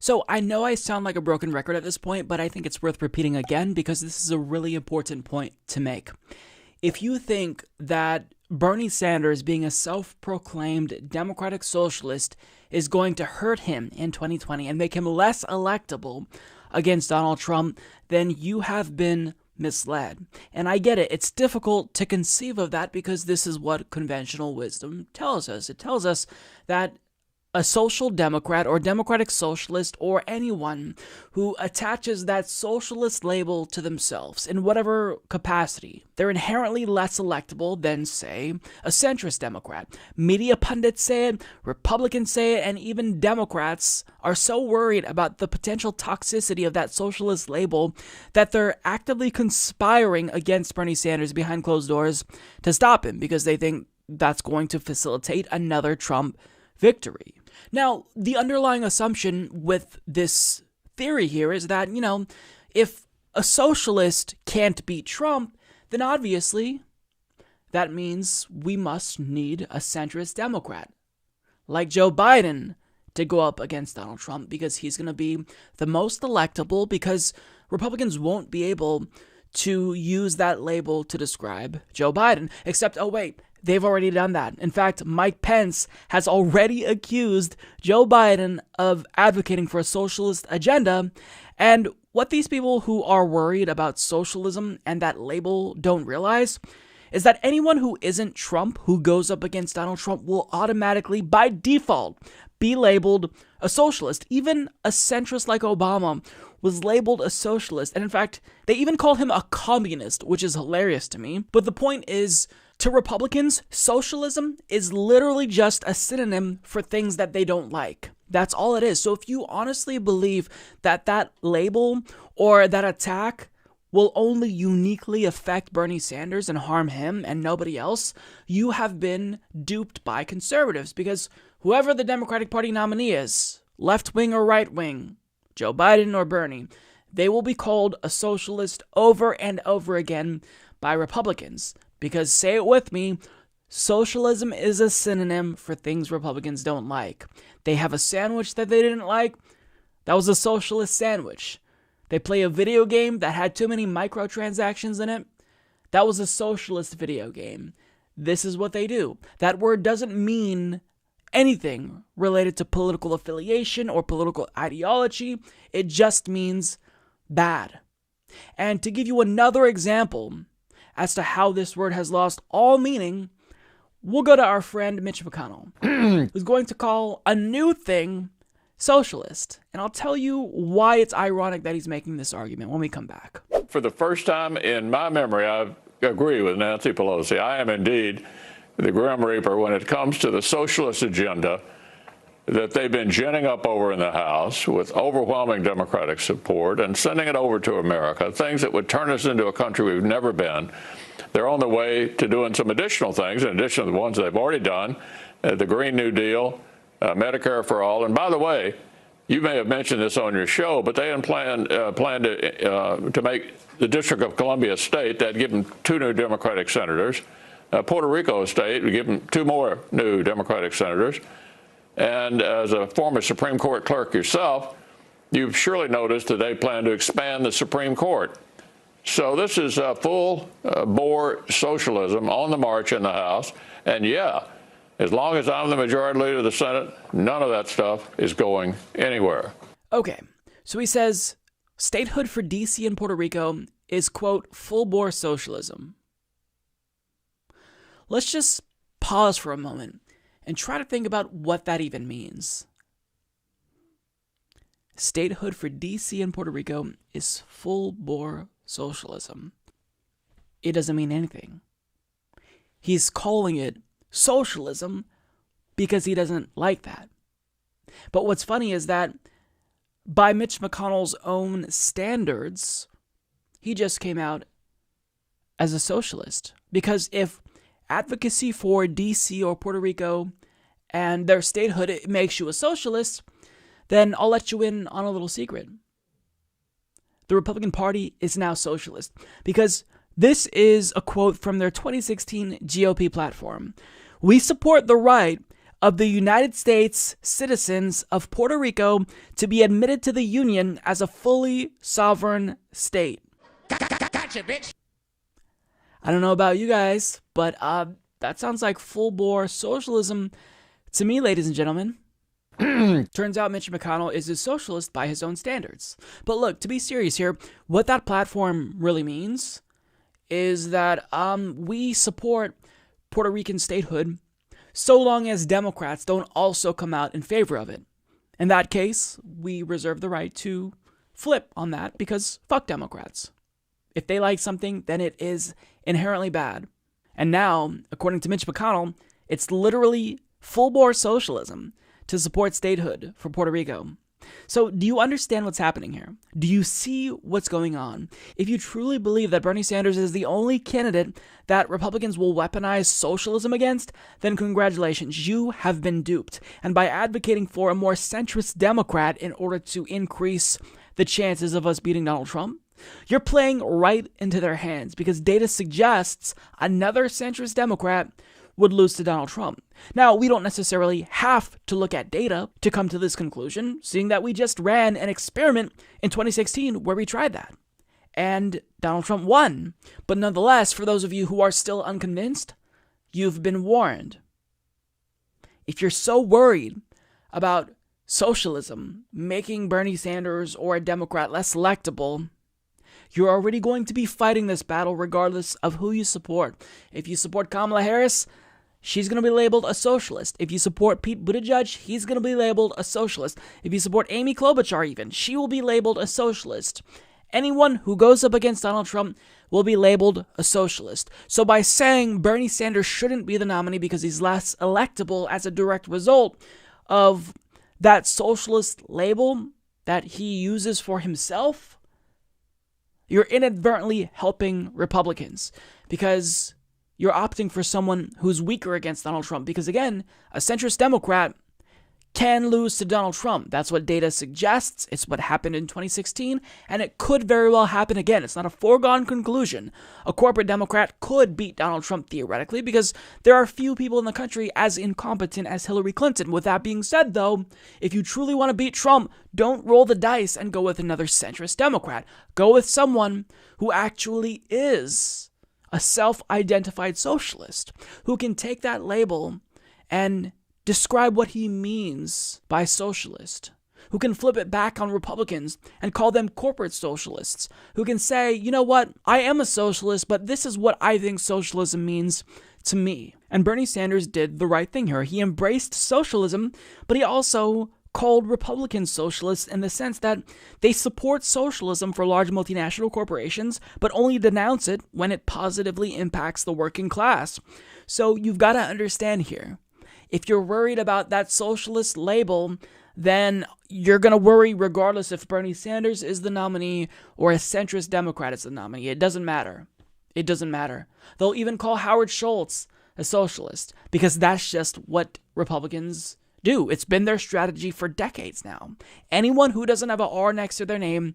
So I know I sound like a broken record at this point, but I think it's worth repeating again because this is a really important point to make. If you think that Bernie Sanders being a self-proclaimed democratic socialist is going to hurt him in 2020 and make him less electable against Donald Trump, then you have been misled. And I get it. It's difficult to conceive of that because this is what conventional wisdom tells us. It tells us that a social democrat or democratic socialist or anyone who attaches that socialist label to themselves in whatever capacity, they're inherently less electable than, say, a centrist Democrat. Media pundits say it, Republicans say it, and even Democrats are so worried about the potential toxicity of that socialist label that they're actively conspiring against Bernie Sanders behind closed doors to stop him because they think that's going to facilitate another Trump victory. Now, the underlying assumption with this theory here is that, if a socialist can't beat Trump, then obviously that means we must need a centrist Democrat, like Joe Biden, to go up against Donald Trump because he's going to be the most electable because Republicans won't be able to use that label to describe Joe Biden, except, oh wait, they've already done that. In fact, Mike Pence has already accused Joe Biden of advocating for a socialist agenda. And what these people who are worried about socialism and that label don't realize is that anyone who isn't Trump, who goes up against Donald Trump, will automatically, by default, be labeled a socialist. Even a centrist like Obama was labeled a socialist. And in fact, they even call him a communist, which is hilarious to me. But the point is, to Republicans, socialism is literally just a synonym for things that they don't like. That's all it is. So if you honestly believe that that label or that attack will only uniquely affect Bernie Sanders and harm him and nobody else, you have been duped by conservatives because whoever the Democratic Party nominee is, left wing or right wing, Joe Biden or Bernie, they will be called a socialist over and over again by Republicans. Because, say it with me, socialism is a synonym for things Republicans don't like. They have a sandwich that they didn't like. That was a socialist sandwich. They play a video game that had too many microtransactions in it. That was a socialist video game. This is what they do. That word doesn't mean anything related to political affiliation or political ideology. It just means bad. And to give you another example as to how this word has lost all meaning, we'll go to our friend Mitch McConnell, who's going to call a new thing socialist. And I'll tell you why it's ironic that he's making this argument when we come back. For the first time in my memory, I agree with Nancy Pelosi. I am indeed the Grim Reaper when it comes to the socialist agenda that they've been ginning up over in the House with overwhelming Democratic support and sending it over to America, things that would turn us into a country we've never been. They're on their way to doing some additional things, in addition to the ones they've already done, the Green New Deal, Medicare for All. And by the way, you may have mentioned this on your show, but they had planned to make the District of Columbia state, that'd give them 2 new Democratic senators. Puerto Rico state would give them 2 more new Democratic senators. And as a former Supreme Court clerk yourself, you've surely noticed that they plan to expand the Supreme Court. So this is full-bore socialism on the march in the House. And yeah, as long as I'm the majority leader of the Senate, none of that stuff is going anywhere. Okay, so he says statehood for D.C. and Puerto Rico is, quote, full-bore socialism. Let's just pause for a moment and try to think about what that even means. Statehood for D.C. and Puerto Rico is full-bore socialism. It doesn't mean anything. He's calling it socialism because he doesn't like that. But what's funny is that by Mitch McConnell's own standards, he just came out as a socialist. Because if advocacy for D.C. or Puerto Rico and their statehood it makes you a socialist, then I'll let you in on a little secret. The Republican Party is now socialist because this is a quote from their 2016 GOP platform. We support the right of the United States citizens of Puerto Rico to be admitted to the Union as a fully sovereign state. Gotcha, bitch. I don't know about you guys, but that sounds like full-bore socialism to me, ladies and gentlemen. Turns out Mitch McConnell is a socialist by his own standards. But look, to be serious here, what that platform really means is that we support Puerto Rican statehood so long as Democrats don't also come out in favor of it. In that case, we reserve the right to flip on that because fuck Democrats. If they like something, then it is inherently bad. And now, according to Mitch McConnell, it's literally full-bore socialism to support statehood for Puerto Rico. So do you understand what's happening here? Do you see what's going on? If you truly believe that Bernie Sanders is the only candidate that Republicans will weaponize socialism against, then congratulations, you have been duped. And by advocating for a more centrist Democrat in order to increase the chances of us beating Donald Trump, you're playing right into their hands because data suggests another centrist Democrat would lose to Donald Trump. Now, we don't necessarily have to look at data to come to this conclusion, seeing that we just ran an experiment in 2016 where we tried that. And Donald Trump won. But nonetheless, for those of you who are still unconvinced, you've been warned. If you're so worried about socialism making Bernie Sanders or a Democrat less electable, you're already going to be fighting this battle regardless of who you support. If you support Kamala Harris, she's going to be labeled a socialist. If you support Pete Buttigieg, he's going to be labeled a socialist. If you support Amy Klobuchar even, she will be labeled a socialist. Anyone who goes up against Donald Trump will be labeled a socialist. So by saying Bernie Sanders shouldn't be the nominee because he's less electable as a direct result of that socialist label that he uses for himself, you're inadvertently helping Republicans because you're opting for someone who's weaker against Donald Trump. Because again, a centrist Democrat can lose to Donald Trump. That's what data suggests. It's what happened in 2016, and it could very well happen again. It's not a foregone conclusion. A corporate Democrat could beat Donald Trump theoretically because there are few people in the country as incompetent as Hillary Clinton. With that being said, though, if you truly want to beat Trump, don't roll the dice and go with another centrist Democrat. Go with someone who actually is a self-identified socialist, who can take that label and describe what he means by socialist, who can flip it back on Republicans and call them corporate socialists, who can say, you know what, I am a socialist, but this is what I think socialism means to me. And Bernie Sanders did the right thing here. He embraced socialism, but he also called Republicans socialists in the sense that they support socialism for large multinational corporations, but only denounce it when it positively impacts the working class. So you've got to understand here, if you're worried about that socialist label, then you're going to worry regardless if Bernie Sanders is the nominee or a centrist Democrat is the nominee. It doesn't matter. It doesn't matter. They'll even call Howard Schultz a socialist because that's just what Republicans do. It's been their strategy for decades now. Anyone who doesn't have an R next to their name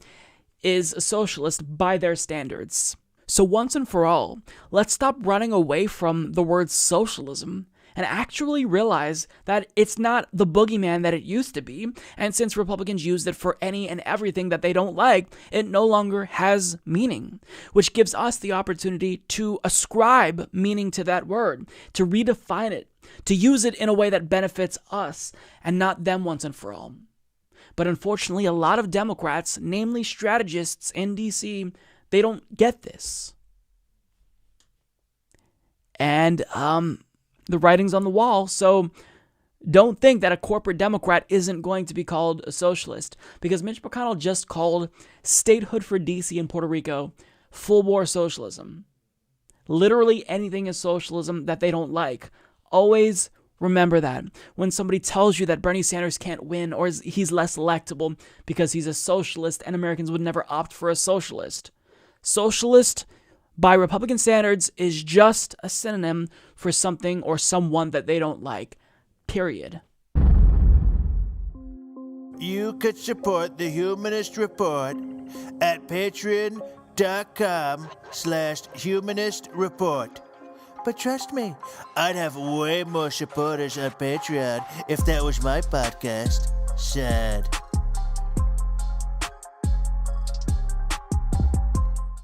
is a socialist by their standards. So once and for all, let's stop running away from the word socialism and actually realize that it's not the boogeyman that it used to be. And since Republicans used it for any and everything that they don't like, it no longer has meaning, which gives us the opportunity to ascribe meaning to that word, to redefine it, to use it in a way that benefits us and not them once and for all. But unfortunately, a lot of Democrats, namely strategists in DC, they don't get this. And, the writing's on the wall, so don't think that a corporate Democrat isn't going to be called a socialist, because Mitch McConnell just called statehood for DC and Puerto Rico full-bore socialism. Literally anything is socialism that they don't like. Always remember that. When somebody tells you that Bernie Sanders can't win or he's less electable because he's a socialist and Americans would never opt for a socialist. Socialist by Republican standards is just a synonym for something or someone that they don't like. Period. You could support the Humanist Report at patreon.com/humanistreport. But trust me, I'd have way more supporters on Patreon if that was my podcast. Sad.